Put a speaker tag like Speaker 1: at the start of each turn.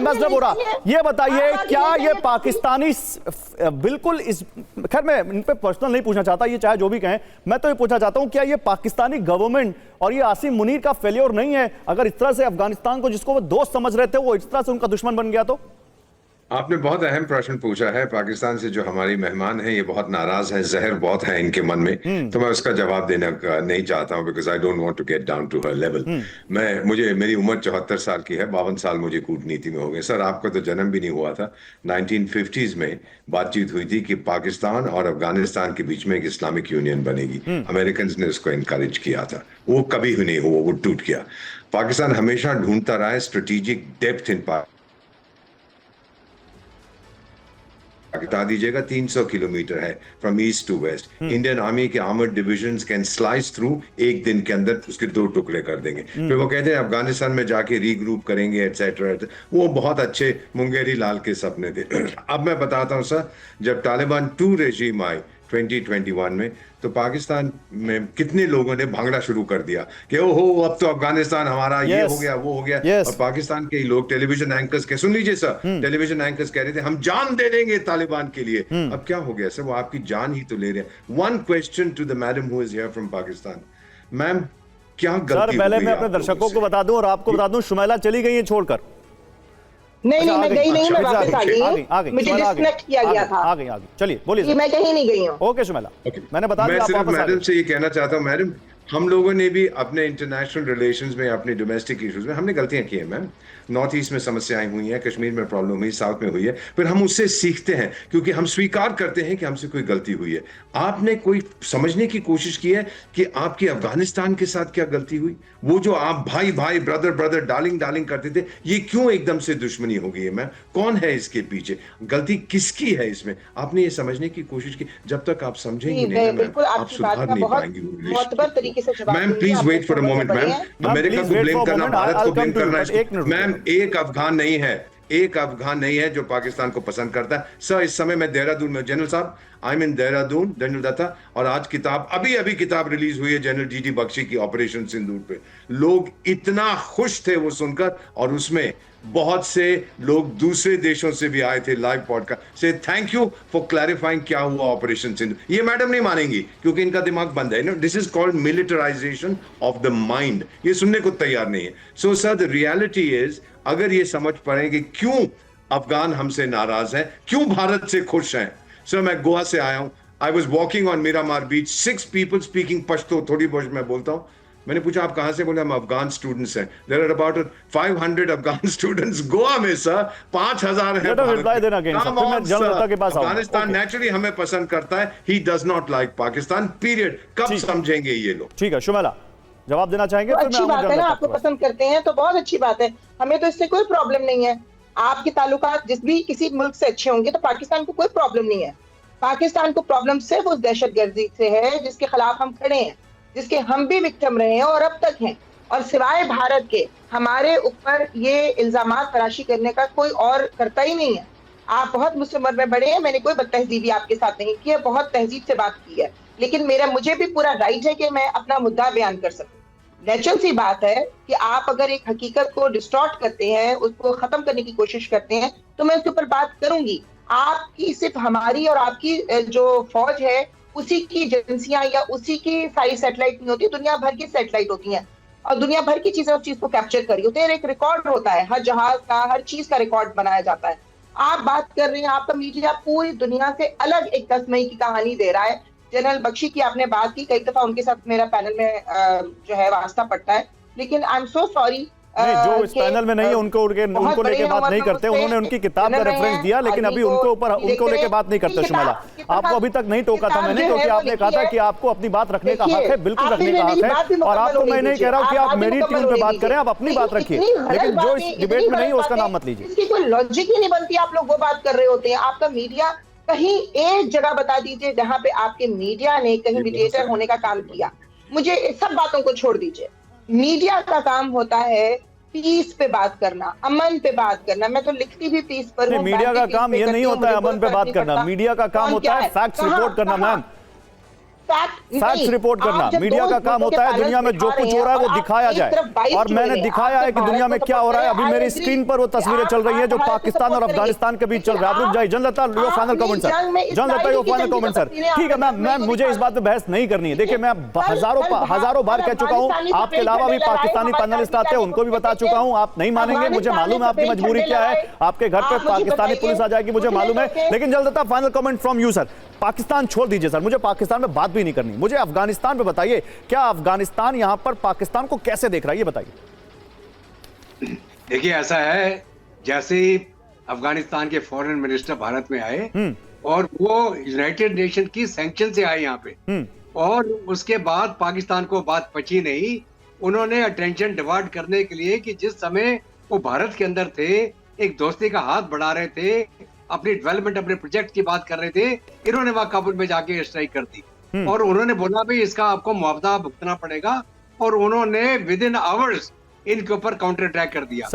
Speaker 1: Ambassador बोरा, ये बताइए क्या ये पाकिस्तानी बिल्कुल इस, खैर मैं इन पे पर्सनल नहीं पूछना चाहता, ये चाहे जो भी कहें, मैं तो ये पूछना चाहता हूं क्या ये पाकिस्तानी गवर्नमेंट और ये आसिम मुनीर का फेलियर नहीं है? अगर इस तरह से अफगानिस्तान को, जिसको वो दोस्त समझ रहे थे, वो इस तरह से उनका दुश्मन बन गया तो?
Speaker 2: आपने बहुत अहम प्रश्न पूछा है। पाकिस्तान से जो हमारी मेहमान हैं ये बहुत नाराज हैं, जहर बहुत है इनके मन में, तो मैं उसका जवाब देना नहीं चाहता हूं, because I don't want to get down to her level. मेरी उम्र 74 साल की है, 52 साल मुझे कूटनीति में हो गए। सर आपका तो जन्म भी नहीं हुआ था। 1950s में बातचीत हुई थी कि पाकिस्तान और अफगानिस्तान के बीच में एक इस्लामिक यूनियन बनेगी। अमेरिकन ने उसको इनकरेज किया था, वो कभी नहीं हुआ, वो टूट गया। पाकिस्तान हमेशा ढूंढता रहा है स्ट्रेटेजिक डेप्थ इन बता दीजिएगा 300 किलोमीटर है from east to west. Indian army के armoured divisions can slice through, एक दिन के अंदर उसके 2 टुकड़े कर देंगे। फिर वो कहते हैं अफगानिस्तान में जाके रीग्रुप करेंगे एटसेट्रा। वो बहुत अच्छे मुंगेरी लाल के सपने थे। अब मैं बताता हूं सर, जब तालिबान 2 रेजीम आई 2021 में, तो पाकिस्तान में कितने लोगों ने भांगड़ा शुरू कर दिया कि ओहो अब तो अफगानिस्तान हमारा ये हो गया वो हो गया। और पाकिस्तान के लोग, टेलीविजन एंकर्स के, सुन लीजिए सर, टेलीविजन एंकर्स कह रहे थे हम जान दे देंगे तालिबान के लिए। अब क्या हो गया सर, वो आपकी जान ही तो ले रहे हैं। One question to the madam who is here from Pakistan, ma'am क्या गलती?
Speaker 1: पहले मैं अपने दर्शकों को बता दूं और आपको बता दूं, शुमैला चली गई है छोड़कर।
Speaker 3: नहीं नहीं, मैं गई नहीं, मैं वापस आ गई, मुझे डिस्कनेक्ट किया गया था।
Speaker 1: आ गई चलिए बोलिए।
Speaker 3: मैं कहीं नहीं गई हूँ।
Speaker 1: ओके शुमैला, मैंने बता दिया।
Speaker 2: मैं सिर्फ मैडम से ये कहना चाहता हूँ, मैडम हम लोगों ने भी अपने इंटरनेशनल रिलेशंस में, अपने डोमेस्टिक इश्यूज में हमने गलतियां की हैं मैम। नॉर्थ ईस्ट में समस्याएं हुई हैं, कश्मीर में प्रॉब्लम हुई, साउथ में हुई है, फिर हम उससे सीखते हैं क्योंकि हम स्वीकार करते हैं कि हमसे कोई गलती हुई है। आपने कोई समझने की कोशिश की है कि आपकी अफगानिस्तान के साथ क्या गलती हुई? वो जो आप भाई भाई, ब्रदर ब्रदर, डार्लिंग डार्लिंग करते थे, ये क्यों एकदम से दुश्मनी हो गई है मैम? कौन है इसके पीछे? गलती किसकी है इसमें? आपने ये समझने की कोशिश की। जब तक आप समझेंगे नहीं मैम, आप सुधार नहीं पाएंगे। Ma'am please wait for a moment ma'am. America को ब्लेम करना, भारत को ब्लेम करना, मैम एक अफगान नहीं है, एक अफगान नहीं है जो पाकिस्तान को पसंद करता है। सर इस समय मैं देहरादून में, जनरल साहब I am in Dehradun, general Datta, और आज किताब अभी किताब रिलीज हुई है जनरल जीटी बख्शी की, ऑपरेशन सिंदूर पे। लोग इतना खुश थे वो सुनकर, और उसमें बहुत से लोग दूसरे देशों से भी आए थे लाइव पॉडकास्ट से। थैंक यू फॉर क्लैरिफाइंग क्या हुआ ऑपरेशन सिंदूर। ये मैडम नहीं मानेंगी क्योंकि इनका दिमाग बंद है। This is called militarisation of the mind. ये सुनने को तैयार नहीं है। So sir the reality is, अगर ये समझ पड़े कि क्यों अफगान हमसे नाराज हैं, क्यों भारत से खुश हैं। सर मैं गोवा से आया हूं, I was walking on Miramar beach, 6 people speaking Pashto, थोड़ी बहुत मैं बोलता हूं। मैंने पूछा आप कहां से? बोले हम अफगान स्टूडेंट्स हैं। There are about 500 Afghan students Goa में सर, 5000 है। अफगानिस्तान नेचुरली हमें पसंद करता है, he does not like Pakistan, period. कब समझेंगे ये लोग?
Speaker 1: ठीक है शुमैला, जवाब देना चाहेंगे?
Speaker 3: तो अच्छी बात है ना, आपको पसंद करते हैं तो बहुत अच्छी बात है, हमें तो इससे कोई प्रॉब्लम नहीं है। आपके ताल्लुकात जिस भी किसी मुल्क से अच्छे होंगे तो पाकिस्तान को कोई प्रॉब्लम नहीं है। पाकिस्तान को प्रॉब्लम सिर्फ उस दहशतगर्दी से है जिसके खिलाफ हम खड़े हैं, जिसके हम भी विक्टिम रहे हैं और अब तक हैं। और सिवाय भारत के हमारे ऊपर ये इल्जामात तराशी करने का कोई और करता ही नहीं है। आप बहुत मुझसे उम्र में बड़े हैं, मैंने कोई बदतहजीबी आपके साथ नहीं की है, बहुत तहजीब से बात की है, लेकिन मुझे भी पूरा राइट है कि मैं अपना मुद्दा बयान कर सकूं। नेचुरल सी बात है कि आप अगर एक हकीकत को डिस्टॉर्ट करते हैं, उसको खत्म करने की कोशिश करते हैं, तो मैं उसके ऊपर बात करूंगी। आपकी सिर्फ हमारी और आपकी जो फौज है उसी की एजेंसियां या उसी की सारी सैटेलाइट नहीं होती, दुनिया भर की सैटेलाइट होती हैं और दुनिया भर की चीजें उस चीज को कैप्चर करी होती है। एक रिकॉर्ड होता है, हर जहाज का, हर चीज का रिकॉर्ड बनाया जाता है। आप बात कर रहे हैं, आपका मीडिया पूरी दुनिया से अलग एक तस्मई की कहानी दे रहा है। जनरल बख्शी की आपने बात की, कई दफा उनके साथ मेरा पैनल में जो है वास्ता पड़ता है, लेकिन आई एम सो सॉरी
Speaker 1: जो इस पैनल में नहीं है उनको लेके बात नहीं करते। उन्होंने उनकी किताब का रेफरेंस दिया, लेकिन अभी उनको लेके बात नहीं करते। शुमैला, आपको अभी तक नहीं टोका था मैंने, क्योंकि आपने कहा था कि आपको अपनी बात रखने का हक है, बिल्कुल रखने का हक है। और आपको मैं नहीं कह रहा हूँ कि आप मेरी ट्यून पे बात करें, आप अपनी बात रखिए, लेकिन जो इस डिबेट में नहीं है उसका नाम मत लीजिए।
Speaker 3: इसकी कोई लॉजिक ही नहीं बनती, आप लोग वो बात कर रहे होते हैं। आपका मीडिया कहीं एक जगह बता दीजिए जहां पे आपके मीडिया ने कहीं मीडिएटर होने का काम किया। मुझे सब बातों को छोड़ दीजिए। मीडिया का काम होता है पीस पे बात करना, अमन पे बात करना। मैं तो लिखती भी पीस पर हूं।
Speaker 1: मीडिया का काम ये नहीं होता है अमन पे बात करना, मीडिया का काम होता है फैक्ट्स रिपोर्ट करना। मैम फैक्ट्स रिपोर्ट करना मीडिया का काम होता है। दुनिया में जो कुछ हो रहा है वो दिखाया जाए, और मैंने दिखाया है कि दुनिया में क्या हो रहा है। अभी मेरी स्क्रीन पर वो तस्वीरें चल रही है जो पाकिस्तान और अफगानिस्तान के बीच चल रहा है। आप रुक जाइए जनलता, योर फाइनल कमेंट सर, जनलता योर फाइनल कमेंट सर। ठीक है मैम, मुझे इस बात पे बहस नहीं करनी है। देखिए मैं हजारों बार कह चुका हूं, आपके अलावा भी पाकिस्तानी पैनलिस्ट आते हैं, उनको भी बता चुका हूं। आप नहीं मानेंगे, मुझे मालूम है आपकी मजबूरी क्या है। आपके घर पे पाकिस्तानी पुलिस आ जाएगी, मुझे मालूम है। लेकिन जनलता final comment from you sir. Pakistan छोड़ दीजिए सर, मुझे पाकिस्तान में बात भी नहीं करनी, मुझे अफगानिस्तान पे बताइए। क्या अफगानिस्तान यहां पर पाकिस्तान को कैसे देख रहा है, ये बताइए।
Speaker 4: देखिए ऐसा है, जैसे ही अफगानिस्तान के फॉरेन मिनिस्टर भारत में आए और वो यूनाइटेड नेशन की सैंक्शन से आए यहाँ पे, और उसके बाद पाकिस्तान को बात पची नहीं। उन्होंने अटेंशन डिवर्ट करने के लिए कि जिस समय वो भारत के अंदर थे, एक दोस्ती का हाथ बढ़ा रहे थे, अपनी डेवलपमेंट, अपने प्रोजेक्ट की बात कर रहे थे, इन्होंने वहां काबुल में जाके स्ट्राइक कर दी और उन्होंने बोला भाई इसका आपको मुआवजा भुगतना पड़ेगा, और उन्होंने विद इन आवर्स इनके ऊपर काउंटर अटैक कर दिया।